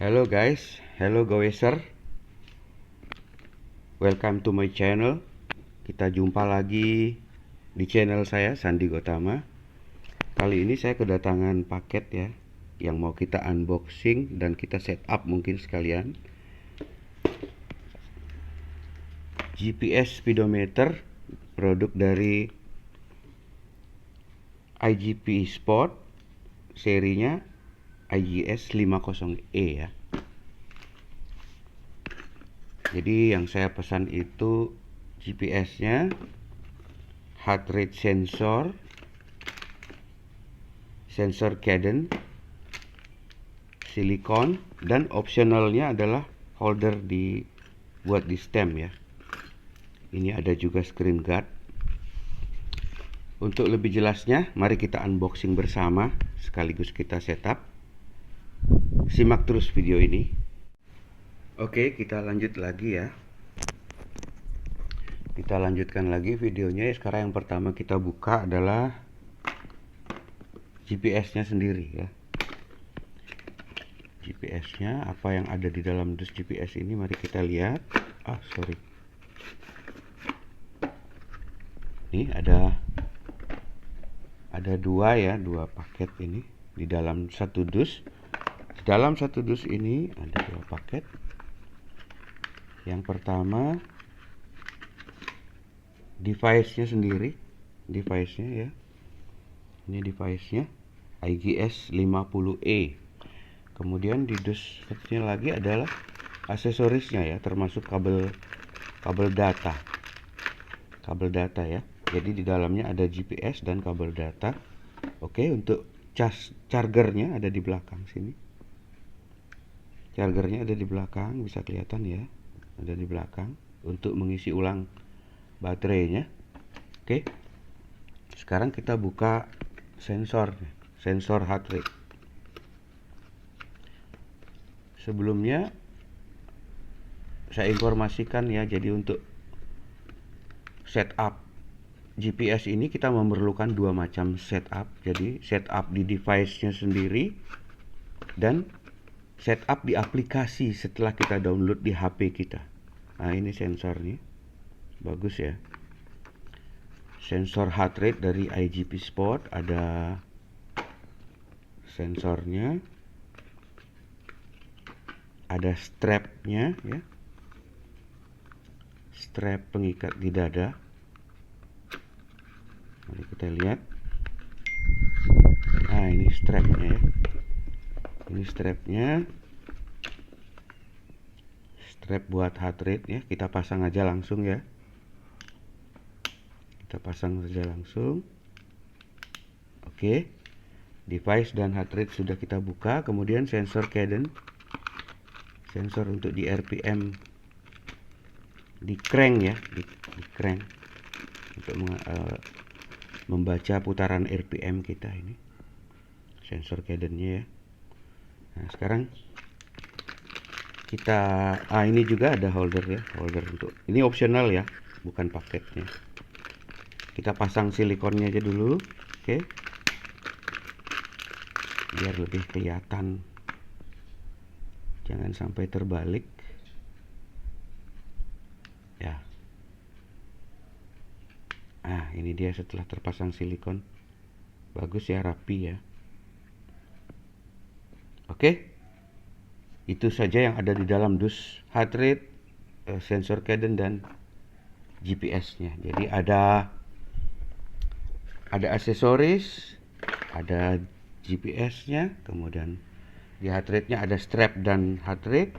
Hello guys, hello goeser. Welcome to my channel. Kita jumpa lagi di channel saya, Sandi Gotama. Kali ini saya kedatangan paket ya, yang mau kita unboxing dan kita setup mungkin sekalian. GPS speedometer, produk dari IGP Sport, serinya IGS 50E ya. Jadi yang saya pesan itu GPS-nya, heart rate sensor, sensor cadence, silikon, dan optionalnya adalah holder buat di stem ya. Ini ada juga screen guard. Untuk lebih jelasnya, mari kita unboxing bersama sekaligus kita setup. Simak terus video ini. Oke, kita lanjut lagi ya. Kita lanjutkan lagi videonya. Sekarang yang pertama kita buka adalah GPS-nya sendiri ya. GPS-nya, apa yang ada di dalam dus GPS ini, mari kita lihat. Ini ada dua paket ini di dalam satu dus. Di dalam satu dus ini ada dua paket. Yang pertama device-nya sendiri, device-nya ya. Ini device-nya IGS 50E. Kemudian di dus satunya lagi adalah aksesorisnya ya, termasuk kabel data. Kabel data ya. Jadi di dalamnya ada GPS dan kabel data. Oke, untuk chargernya ada di belakang sini. Chargernya ada di belakang, bisa kelihatan ya. Ada di belakang untuk mengisi ulang baterainya. Oke. Sekarang kita buka sensor heart rate. Sebelumnya saya informasikan ya, jadi untuk setup GPS ini kita memerlukan dua macam setup. Jadi setup di device-nya sendiri dan setup di aplikasi setelah kita download di HP kita. Nah, ini sensornya. Bagus ya. Sensor heart rate dari IGP Sport, ada sensornya. Ada strapnya ya. Strap pengikat di dada. Mari kita lihat. Nah, ini strapnya ya. Ini strapnya. Strap buat heart rate ya. Kita pasang aja langsung ya. Kita pasang saja langsung. Oke. Device dan heart rate sudah kita buka. Kemudian sensor cadence. Sensor untuk di RPM, di crank ya, di crank untuk membaca putaran RPM kita ini. Sensor cadence-nya ya. Nah, sekarang kita ini juga ada holder ya, holder untuk ini opsional ya, bukan paketnya. Kita pasang silikonnya aja dulu. Oke. Biar lebih kelihatan. Jangan sampai terbalik. Ya. Ini dia setelah terpasang silikon. Bagus ya, rapi ya. Oke. Itu saja yang ada di dalam dus heart rate, sensor cadence dan GPS-nya. Jadi ada aksesoris, ada GPS-nya, kemudian di heart rate-nya ada strap dan heart rate.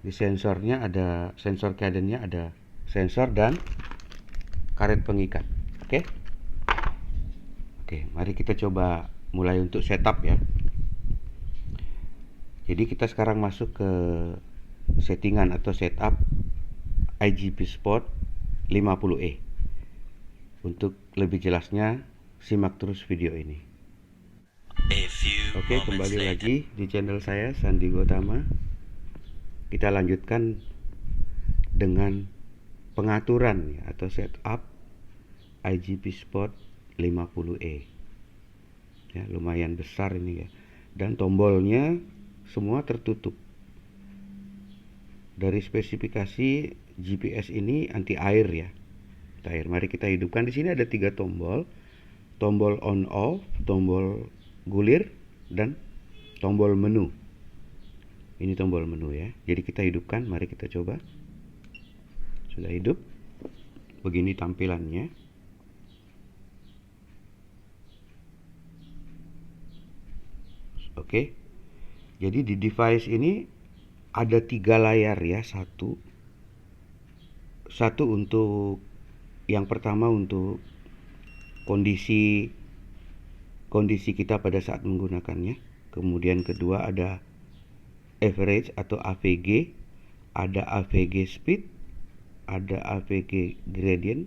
Di sensornya ada sensor cadence-nya, ada sensor dan karet pengikat. Oke. Mari kita coba mulai untuk setup ya. Jadi kita sekarang masuk ke settingan atau setup IGP Sport 50E. Untuk lebih jelasnya simak terus video ini. Oke, kembali lagi di channel saya, Sandi Gotama. Kita lanjutkan dengan pengaturan ya, atau setup IGP Sport 50E. Ya, lumayan besar ini ya. Dan tombolnya semua tertutup. dari spesifikasi GPS ini anti air ya. Air. Mari kita hidupkan. Di sini ada 3 tombol. Tombol on off, tombol gulir, dan tombol menu. Ini tombol menu ya. Jadi kita hidupkan, mari kita coba. Sudah hidup. Begini tampilannya. Oke. Jadi di device ini ada 3 layar ya. Satu untuk yang pertama untuk kondisi kita pada saat menggunakannya. Kemudian kedua ada average atau AVG, ada AVG speed, ada AVG gradient,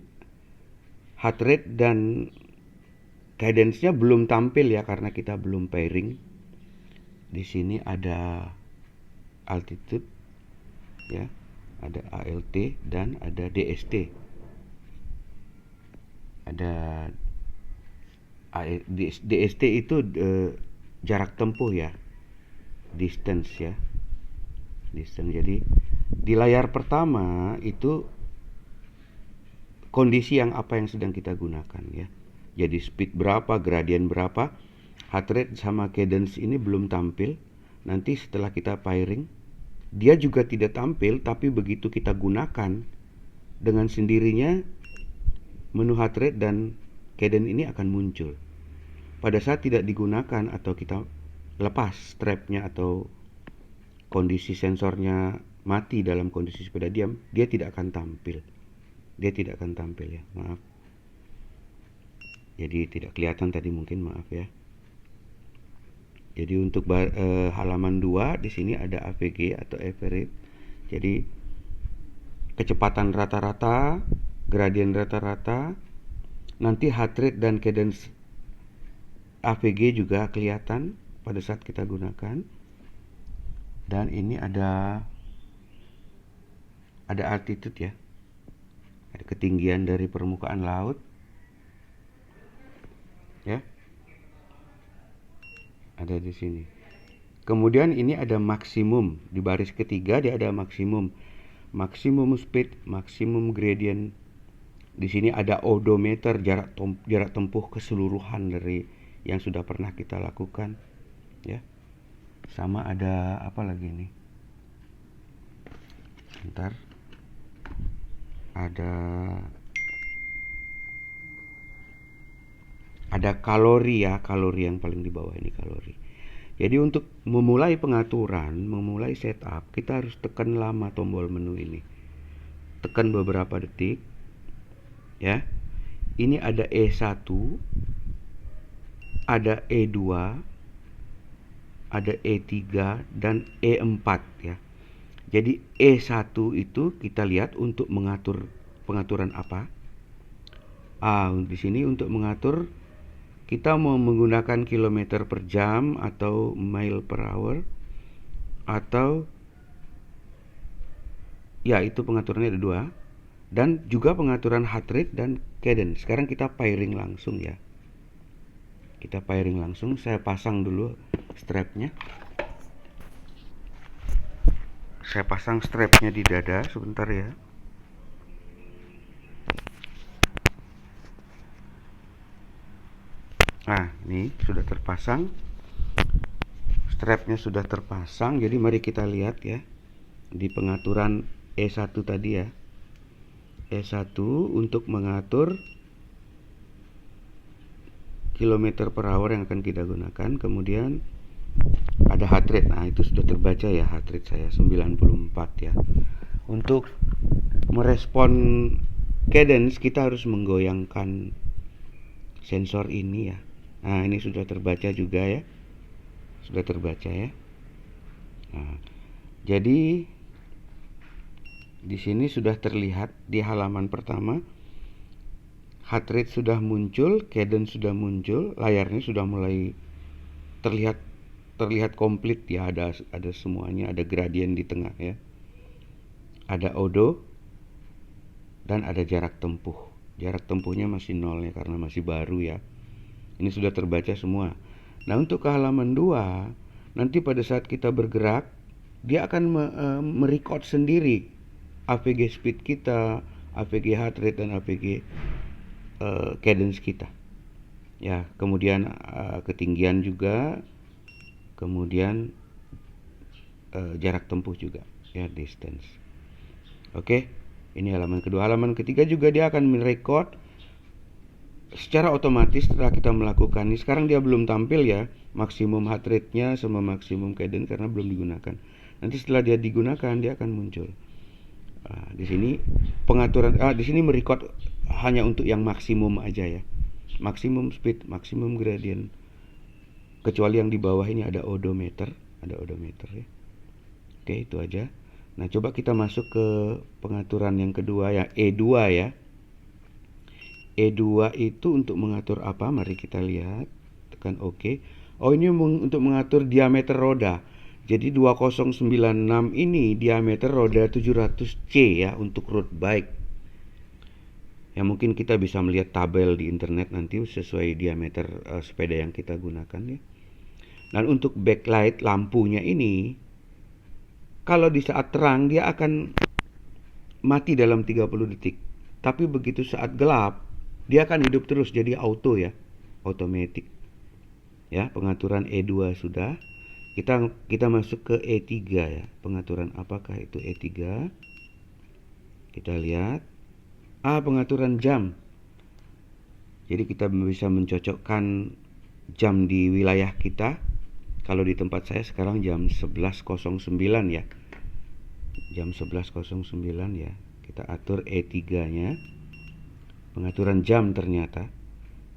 heart rate, dan cadence-nya belum tampil ya karena kita belum pairing. Di sini ada altitude ya, ada ALT dan ada DST. Ada DST itu jarak tempuh ya, distance ya, distance. Jadi di layar pertama itu kondisi yang sedang kita gunakan ya. Jadi speed berapa, gradient berapa, heart rate sama cadence ini belum tampil. Nanti setelah kita pairing dia juga tidak tampil, tapi begitu kita gunakan dengan sendirinya menu heart rate dan cadence ini akan muncul. Pada saat tidak digunakan atau kita lepas strapnya atau kondisi sensornya mati dalam kondisi sepeda diam, dia tidak akan tampil. Dia tidak akan tampil ya, maaf. Jadi tidak kelihatan tadi mungkin, maaf ya. Jadi untuk halaman 2 di sini ada AVG atau average. Jadi kecepatan rata-rata, gradien rata-rata, nanti heart rate dan cadence AVG juga kelihatan pada saat kita gunakan. Dan ini ada altitude ya, ada ketinggian dari permukaan laut ya, ada di sini. Kemudian ini ada maksimum, di baris ketiga dia ada maksimum speed, maksimum gradient. Di sini ada odometer, jarak tempuh keseluruhan dari yang sudah pernah kita lakukan ya. Sama ada apa lagi nih? Bentar. Ada kalori ya, kalori yang paling di bawah ini kalori. Jadi untuk memulai pengaturan, memulai setup, kita harus tekan lama tombol menu ini. Tekan beberapa detik. Ya. Ini ada E1, ada E2, ada E3 dan E4 ya. Jadi E1 itu kita lihat untuk mengatur pengaturan apa? Di sini untuk mengatur kita mau menggunakan kilometer per jam atau mile per hour, atau ya itu pengaturannya ada 2, dan juga pengaturan heart rate dan cadence. Sekarang kita pairing langsung ya. Kita pairing langsung. Saya pasang dulu strapnya. Saya pasang strapnya di dada sebentar ya. Nah, ini sudah terpasang. Strapnya sudah terpasang. Jadi mari kita lihat ya di pengaturan E1 tadi ya. E1 untuk mengatur kilometer per hour yang akan kita gunakan. Kemudian ada heart rate. Nah, itu sudah terbaca ya, heart rate saya 94 ya. Untuk merespon cadence kita harus menggoyangkan sensor ini ya. Nah, ini sudah terbaca juga ya. Sudah terbaca ya. Nah, jadi di sini sudah terlihat di halaman pertama heart rate sudah muncul, cadence sudah muncul, layarnya sudah mulai terlihat komplit ya, ada semuanya, ada gradien di tengah ya. Ada odo dan ada jarak tempuh. Jarak tempuhnya masih 0 ya karena masih baru ya. Ini sudah terbaca semua. Nah, untuk ke halaman 2, nanti pada saat kita bergerak dia akan merecord sendiri AVG speed kita, AVG heart rate, dan AVG cadence kita. Ya, kemudian ketinggian juga, kemudian jarak tempuh juga, ya, distance. Oke, ini halaman kedua. Halaman ketiga juga dia akan merecord secara otomatis setelah kita melakukan ini. Sekarang dia belum tampil ya, maksimum heart rate-nya sama maksimum cadence karena belum digunakan. Nanti setelah dia digunakan dia akan muncul. Di sini pengaturan, di sini merecord hanya untuk yang maksimum aja ya, maksimum speed, maksimum gradient. Kecuali yang di bawah ini ada odometer ya. Oke, itu aja. Nah, coba kita masuk ke pengaturan yang kedua ya, E2 ya. E2 itu untuk mengatur apa? Mari kita lihat. Tekan OK. Oh, ini untuk mengatur diameter roda. Jadi 2096 ini diameter roda 700C ya untuk road bike. Ya, mungkin kita bisa melihat tabel di internet nanti sesuai diameter sepeda yang kita gunakan ya. Dan untuk backlight lampunya ini, kalau di saat terang dia akan mati dalam 30 detik. Tapi begitu saat gelap, dia akan hidup terus, jadi auto ya, automatic. Ya, pengaturan E2 sudah. Kita masuk ke E3 ya. Pengaturan apakah itu E3? Kita lihat. Pengaturan jam. Jadi kita bisa mencocokkan jam di wilayah kita. Kalau di tempat saya sekarang jam 11.09 ya. Jam 11.09 ya. Kita atur E3-nya. Pengaturan jam ternyata.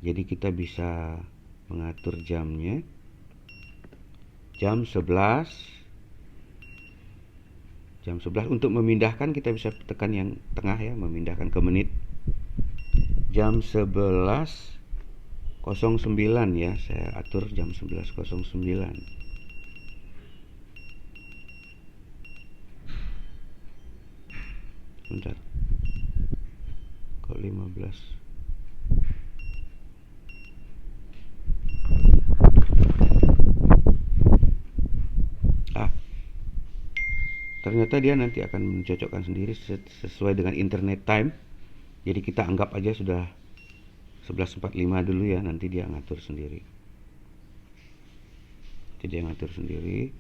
Jadi kita bisa mengatur jamnya. Jam 11. Jam 11 untuk memindahkan kita bisa tekan yang tengah ya, memindahkan ke menit. Jam 11.09 ya, saya atur jam 11.09. Bentar. Kok 15? Ternyata dia nanti akan mencocokkan sendiri sesuai dengan internet time. Jadi kita anggap aja sudah 11.45 dulu ya, nanti dia ngatur sendiri. Jadi dia ngatur sendiri.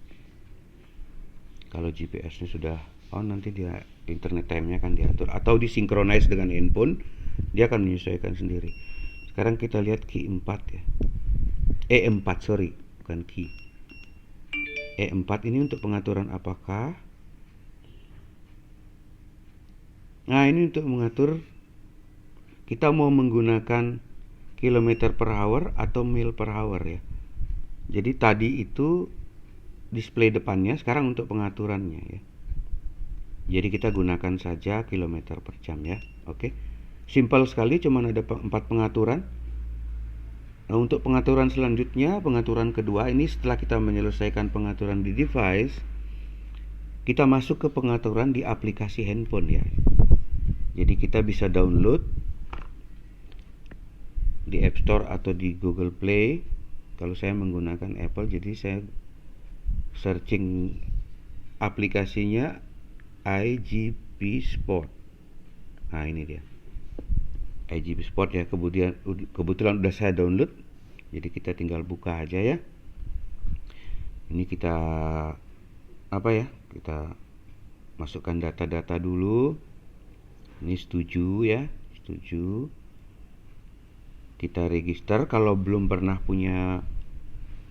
Kalau GPS-nya sudah on, nanti dia internet time-nya akan diatur atau disinkronize dengan handphone, dia akan menyesuaikan sendiri. Sekarang kita lihat key 4 ya. E4 sorry, bukan key. E4 ini untuk pengaturan apakah? Nah, ini untuk mengatur kita mau menggunakan kilometer per hour atau mil per hour ya. Jadi tadi itu display depannya, sekarang untuk pengaturannya ya. Jadi kita gunakan saja kilometer per jam ya. Oke. Simpel sekali, cuman ada 4 pengaturan. Nah, untuk pengaturan selanjutnya, pengaturan kedua ini setelah kita menyelesaikan pengaturan di device, kita masuk ke pengaturan di aplikasi handphone ya. Jadi kita bisa download di App Store atau di Google Play. Kalau saya menggunakan Apple, jadi saya searching aplikasinya IGP Sport. Nah, ini dia IGP Sport ya. Kebetulan udah saya download, jadi kita tinggal buka aja ya. Ini kita kita masukkan data-data dulu. Ini setuju ya, setuju. Kita register kalau belum pernah punya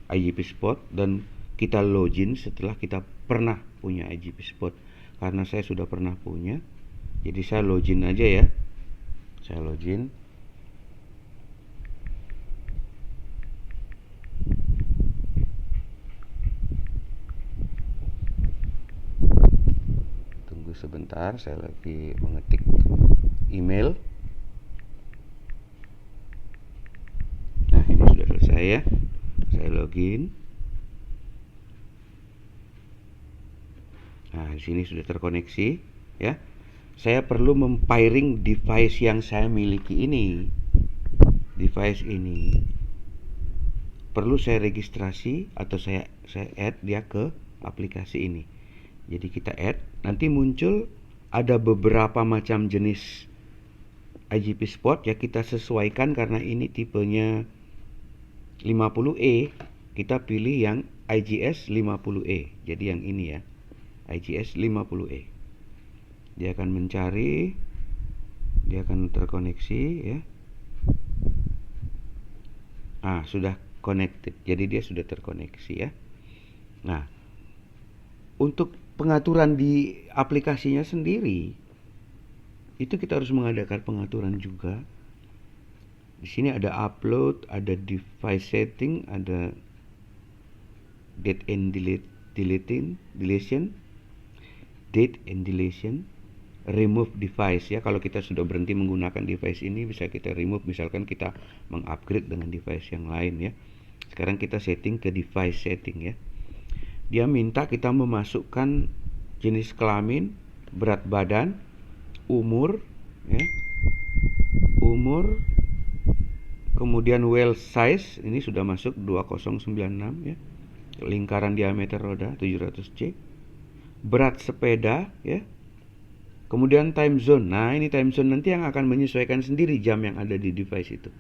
IGP Spot, dan kita login setelah kita pernah punya IGP Spot. Karena saya sudah pernah punya, jadi saya login aja ya. Saya login. Sebentar, saya lagi mengetik email. Nah, ini sudah selesai ya. Saya login. Nah, di sini sudah terkoneksi ya. Saya perlu mempairing device yang saya miliki ini. Device ini perlu saya registrasi atau saya add dia ke aplikasi ini. Jadi kita add, nanti muncul ada beberapa macam jenis IGP spot ya, kita sesuaikan karena ini tipenya 50E, kita pilih yang IGS 50E. Jadi yang ini ya, IGS 50E. Dia akan mencari, dia akan terkoneksi ya. Sudah connected. Jadi dia sudah terkoneksi ya. Nah, untuk pengaturan di aplikasinya sendiri, itu kita harus mengadakan pengaturan juga. Di sini ada upload, ada device setting, ada date and deletion, date and deletion, remove device ya. Kalau kita sudah berhenti menggunakan device ini, bisa kita remove, misalkan kita mengupgrade dengan device yang lain ya. Sekarang kita setting ke device setting ya. Dia minta kita memasukkan jenis kelamin, berat badan, umur ya. Umur, kemudian wheel size, ini sudah masuk 2096 ya. Lingkaran diameter roda 700C. Berat sepeda ya. Kemudian time zone. Nah, ini time zone nanti yang akan menyesuaikan sendiri jam yang ada di device itu.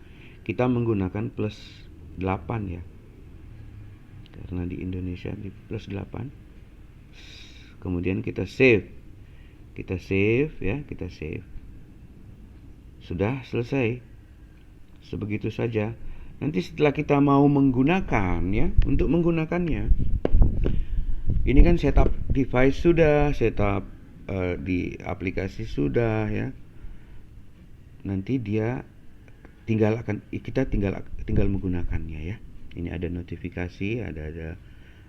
Kita menggunakan plus 8 ya. Karena di Indonesia di plus 8. Kemudian kita save. Kita save ya, kita save. Sudah selesai. Sebegitu saja. Nanti setelah kita mau menggunakan ya, untuk menggunakannya, ini kan setup device sudah, setup di aplikasi sudah ya. Nanti dia kita tinggal menggunakannya ya. Ini ada notifikasi,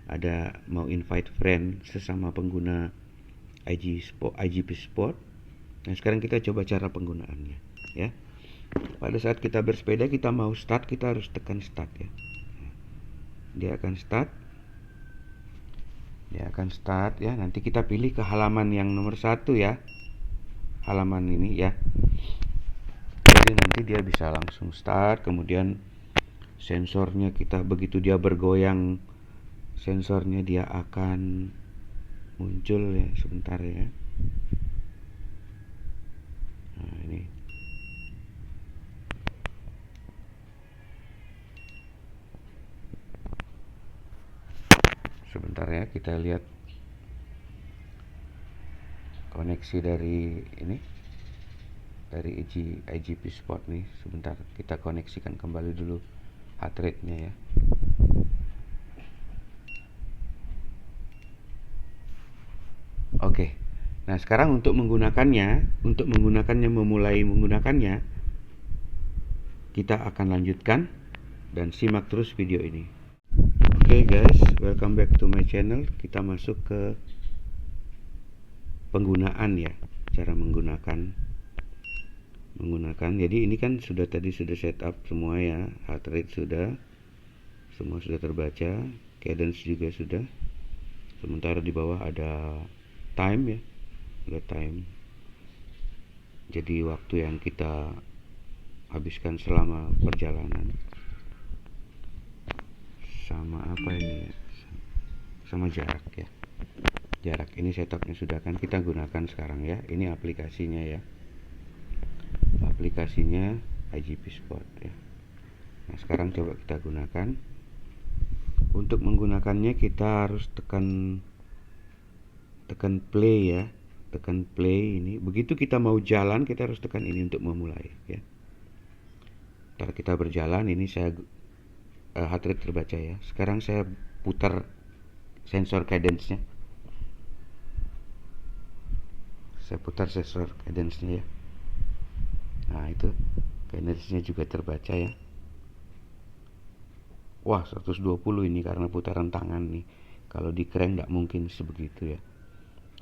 ada mau invite friend sesama pengguna IGP Sport. Nah, sekarang kita coba cara penggunaannya ya. Pada saat kita bersepeda, kita mau start, kita harus tekan start ya. Dia akan start ya. Nanti kita pilih ke halaman yang nomor 1 ya, halaman ini ya. Jadi nanti dia bisa langsung start. Kemudian sensornya, kita begitu dia bergoyang, sensornya dia akan muncul ya. Sebentar ya. Nah, ini sebentar ya, kita lihat koneksi dari ini, dari IGP Sport nih. Sebentar, kita koneksikan kembali dulu heart rate-nya ya. Oke. Nah, sekarang untuk menggunakannya, memulai menggunakannya, kita akan lanjutkan dan simak terus video ini. Oke guys, welcome back to my channel. Kita masuk ke penggunaan ya, cara menggunakan. Jadi ini kan tadi sudah setup semua ya, heart rate sudah, semua sudah terbaca, cadence juga sudah. Sementara di bawah ada time ya, ada time. Jadi waktu yang kita habiskan selama perjalanan. Sama apa ini? Sama jarak ya. Jarak ini setupnya sudah kan kita gunakan sekarang ya. Ini aplikasinya ya. Aplikasinya IGP Sport ya. Nah, sekarang coba kita gunakan. Untuk menggunakannya kita harus tekan play ya. Tekan play ini. Begitu kita mau jalan, kita harus tekan ini untuk memulai ya. Ntar kita berjalan, ini saya heart rate terbaca ya. Sekarang saya putar sensor cadence-nya. Saya putar sensor cadence-nya ya. Nah, itu cadence-nya juga terbaca ya. Wah, 120 ini karena putaran tangan nih. Kalau di crank nggak mungkin sebegitu ya.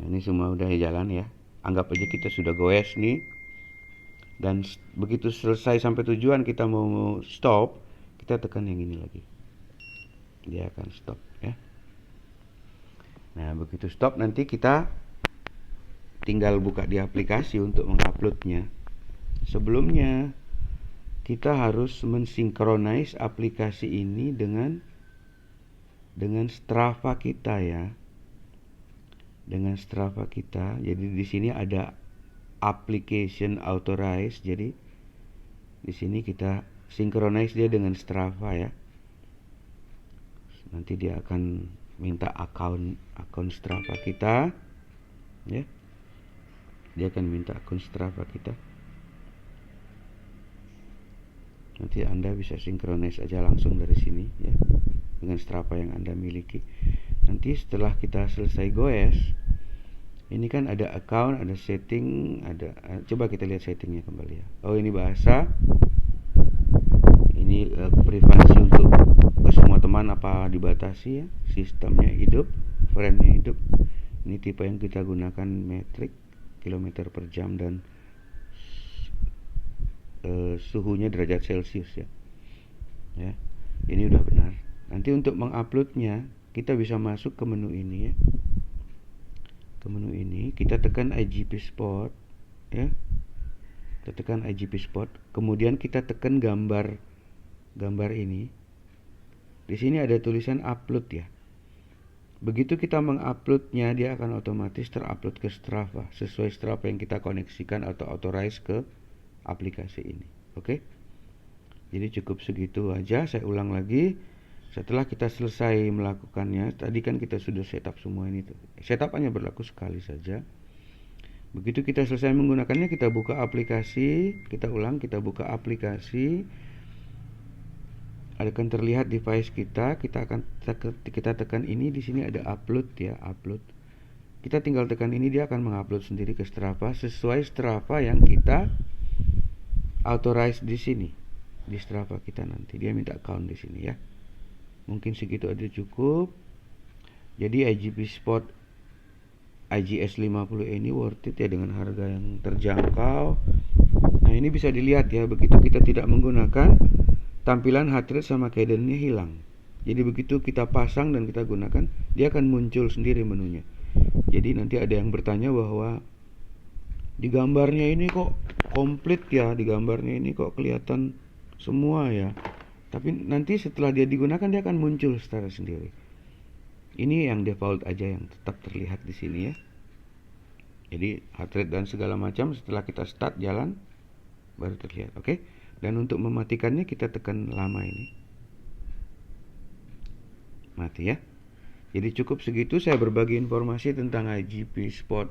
Nah, ini semua udah jalan ya. Anggap aja kita sudah goes nih. Dan begitu selesai sampai tujuan, kita mau stop, kita tekan yang ini lagi. Dia akan stop ya. Nah, begitu stop nanti kita tinggal buka di aplikasi untuk menguploadnya. Sebelumnya kita harus mensinkronize aplikasi ini dengan Strava kita ya. dengan Strava kita. Jadi di sini ada application authorize. Jadi di sini kita synchronize dia dengan Strava ya. Nanti dia akan minta akun Strava kita ya. Dia akan minta akun Strava kita. Nanti Anda bisa synchronize aja langsung dari sini ya, dengan Strava yang Anda miliki. Nanti setelah kita selesai goes, ini kan ada account, ada setting, coba kita lihat settingnya kembali ya. Oh, ini bahasa, ini privasi untuk semua teman apa dibatasi ya, sistemnya hidup, friendnya hidup. Ini tipe yang kita gunakan metrik, kilometer per jam, dan suhunya derajat Celcius ya. Ini udah benar. Nanti untuk menguploadnya kita bisa masuk ke menu ini ya. Ke menu ini kita tekan IGP Spot ya. Kita tekan IGP Spot, kemudian kita tekan gambar ini. Di sini ada tulisan upload ya. Begitu kita menguploadnya, dia akan otomatis terupload ke Strava sesuai Strava yang kita koneksikan atau authorize ke aplikasi ini. Oke. Jadi cukup segitu aja. Saya ulang lagi. Setelah kita selesai melakukannya, tadi kan kita sudah setup semua ini tuh. Setup hanya berlaku sekali saja. Begitu kita selesai menggunakannya, kita buka aplikasi. Kita ulang, kita buka aplikasi. Akan terlihat device kita. Kita tekan ini, di sini ada upload ya, upload. Kita tinggal tekan ini, dia akan mengupload sendiri ke Strava sesuai Strava yang kita authorize di sini. Di Strava kita nanti dia minta account di sini ya. Mungkin segitu aja cukup. Jadi IGP Spot IGS 50 ini worth it ya, dengan harga yang terjangkau. Nah, ini bisa dilihat ya, begitu kita tidak menggunakan, tampilan heart rate sama cadence-nya hilang. Jadi begitu kita pasang dan kita gunakan, dia akan muncul sendiri menunya. Jadi nanti ada yang bertanya bahwa di gambarnya ini kok komplit ya, di gambarnya ini kok kelihatan semua ya. Tapi nanti setelah dia digunakan, dia akan muncul secara sendiri. Ini yang default aja yang tetap terlihat di sini ya. Jadi heart rate dan segala macam setelah kita start jalan baru terlihat. Oke. Dan untuk mematikannya kita tekan lama ini. Mati ya. Jadi cukup segitu saya berbagi informasi tentang IGP Spot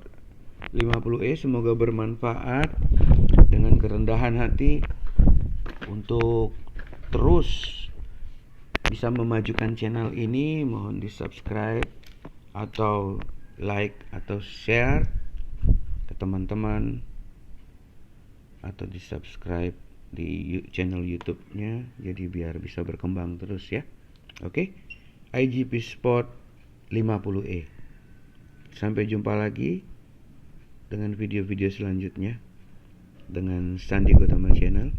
50E. Semoga bermanfaat. Dengan kerendahan hati untuk terus bisa memajukan channel ini, mohon di subscribe atau like atau share ke teman-teman, atau di subscribe di channel YouTube-nya, jadi biar bisa berkembang terus ya. Oke. IGP Spot 50E. Sampai jumpa lagi dengan video-video selanjutnya dengan Sandi Gotama Channel.